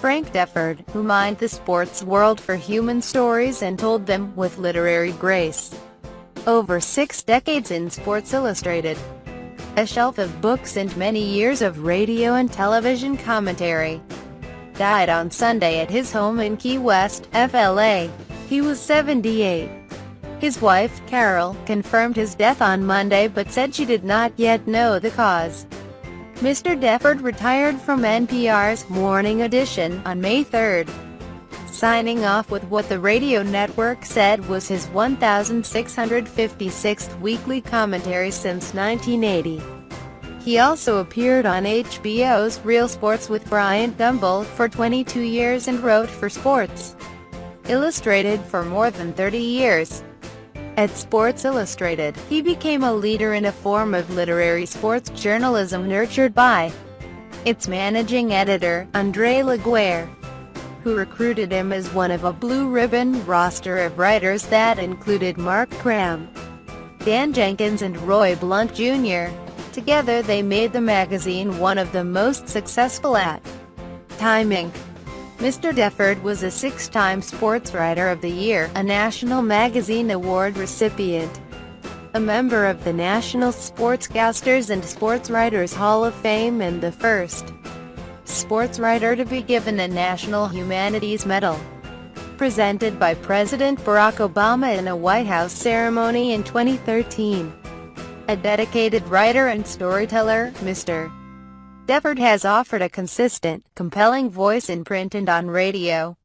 Frank Deford, who mined the sports world for human stories and told them with literary grace. Over 6 decades in Sports Illustrated, a shelf of books and many years of radio and television commentary, died on Sunday at his home in Key West, FLA. He was 78. His wife, Carol, confirmed his death on Monday but said she did not yet know the cause. Mr. Deford retired from NPR's Morning Edition on May 3, signing off with what the radio network said was his 1,656th weekly commentary since 1980. He also appeared on HBO's Real Sports with Bryant Gumbel for 22 years and wrote for Sports Illustrated for more than 30 years. At Sports Illustrated, he became a leader in a form of literary sports journalism nurtured by its managing editor, André Laguerre, who recruited him as one of a blue-ribbon roster of writers that included Mark Graham, Dan Jenkins and Roy Blunt Jr. Together they made the magazine one of the most successful at timing. Mr. Deford was a 6-time Sports Writer of the Year, a National Magazine Award recipient, a member of the National Sportscasters and Sports Writers Hall of Fame and the first sports writer to be given a National Humanities Medal, presented by President Barack Obama in a White House ceremony in 2013. A dedicated writer and storyteller, Mr. Deford has offered a consistent, compelling voice in print and on radio,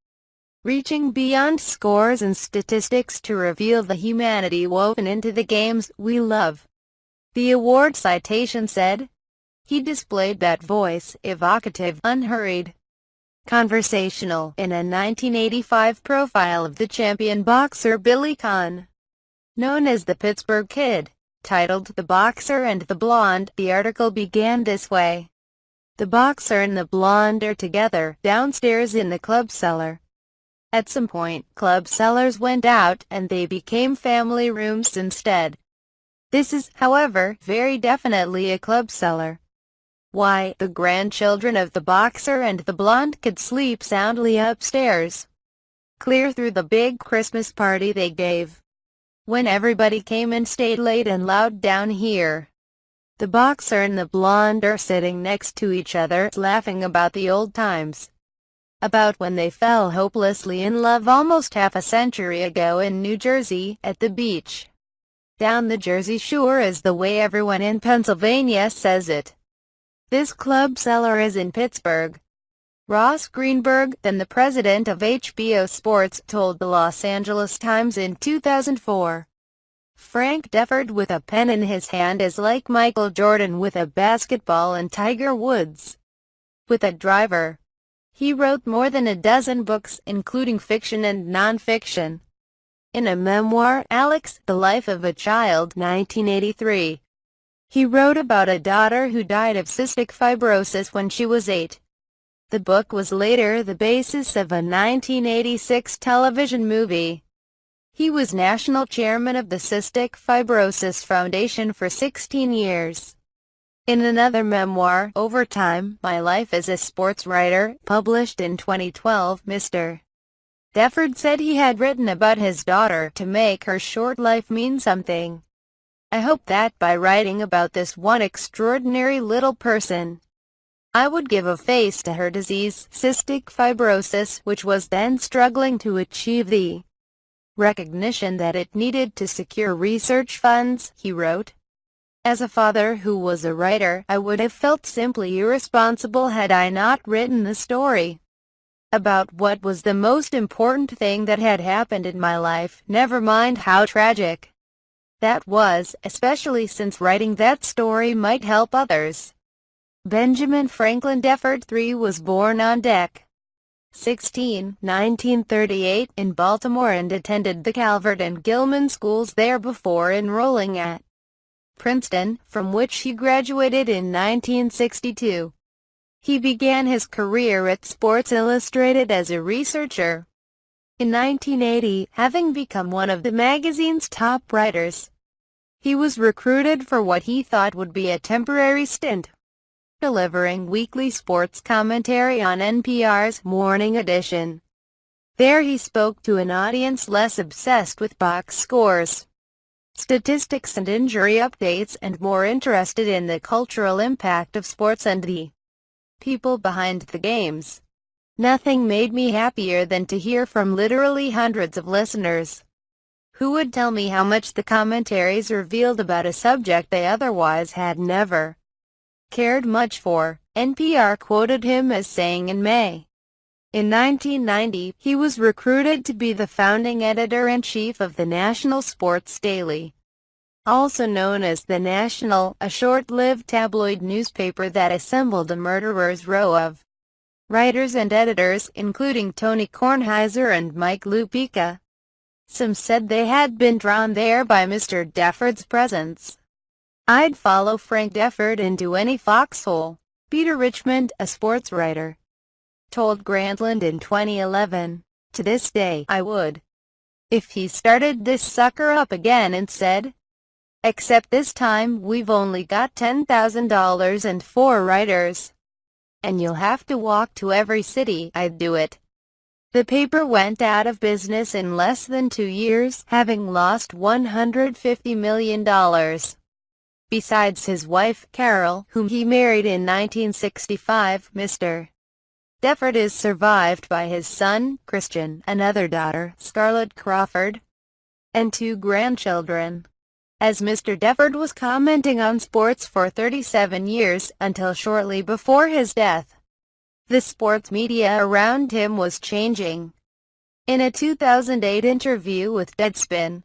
reaching beyond scores and statistics to reveal the humanity woven into the games we love. The award citation said, "He displayed that voice, evocative, unhurried, conversational, in a 1985 profile of the champion boxer Billy Conn, known as the Pittsburgh Kid." Titled "The Boxer and the Blonde," the article began this way. The boxer and the blonde are together, downstairs in the club cellar. At some point, club cellars went out, and they became family rooms instead. This is, however, very definitely a club cellar. Why, the grandchildren of the boxer and the blonde could sleep soundly upstairs, clear through the big Christmas party they gave, when everybody came and stayed late and loud down here. The boxer and the blonde are sitting next to each other, laughing about the old times, about when they fell hopelessly in love almost half a century ago in New Jersey, at the beach. Down the Jersey Shore is the way everyone in Pennsylvania says it. This club cellar is in Pittsburgh. Ross Greenberg, then the president of HBO Sports, told the Los Angeles Times in 2004. Frank Deford with a pen in his hand is like Michael Jordan with a basketball and Tiger Woods with a driver. He wrote more than a dozen books, including fiction and non-fiction. In a memoir, Alex, The Life of a Child, 1983, he wrote about a daughter who died of cystic fibrosis when she was 8. The book was later the basis of a 1986 television movie. He was national chairman of the Cystic Fibrosis Foundation for 16 years. In another memoir, Overtime, My Life as a Sports Writer, published in 2012, Mr. Deford said he had written about his daughter to make her short life mean something. "I hope that by writing about this one extraordinary little person, I would give a face to her disease, cystic fibrosis, which was then struggling to achieve the recognition that it needed to secure research funds," he wrote. "As a father who was a writer, I would have felt simply irresponsible had I not written the story about what was the most important thing that had happened in my life, never mind how tragic that was, especially since writing that story might help others." Benjamin Franklin Deford III was born on Dec. 16, 1938, in Baltimore and attended the Calvert and Gilman schools there before enrolling at Princeton, from which he graduated in 1962. He began his career at Sports Illustrated as a researcher. In 1980, having become one of the magazine's top writers, he was recruited for what he thought would be a temporary stint delivering weekly sports commentary on NPR's Morning Edition. There he spoke to an audience less obsessed with box scores, statistics and injury updates, and more interested in the cultural impact of sports and the people behind the games. Nothing made me happier than to hear from literally hundreds of listeners who would tell me how much the commentaries revealed about a subject they otherwise had never cared much for. NPR quoted him as saying in May, in 1990, he was recruited to be the founding editor-in-chief of the National Sports Daily, also known as The National, a short-lived tabloid newspaper that assembled a murderer's row of writers and editors, including Tony Kornheiser and Mike Lupica. Some said they had been drawn there by Mr. Deford's presence. "I'd follow Frank Deford into any foxhole," Peter Richmond, a sports writer, told Grantland in 2011. "To this day, I would. If he started this sucker up again and said, 'Except this time we've only got $10,000 and 4 writers, and you'll have to walk to every city,' I'd do it." The paper went out of business in less than 2 years, having lost $150 million. Besides his wife, Carol, whom he married in 1965, Mr. Deford is survived by his son, Christian, another daughter, Scarlett Crawford, and 2 grandchildren. As Mr. Deford was commenting on sports for 37 years, until shortly before his death, the sports media around him was changing. In a 2008 interview with Deadspin,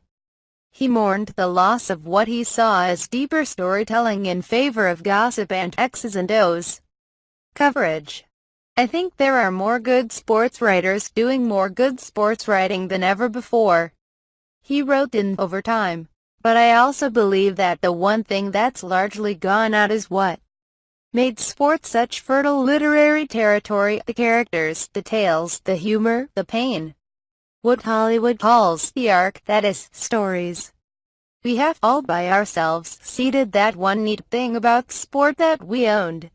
he mourned the loss of what he saw as deeper storytelling in favor of gossip and X's and O's coverage. "I think there are more good sports writers doing more good sports writing than ever before," he wrote in Overtime. "But I also believe that the one thing that's largely gone out is what made sports such fertile literary territory: the characters, the tales, the humor, the pain. What Hollywood calls the arc, that is, stories. We have, all by ourselves, seeded that one neat thing about sport that we owned."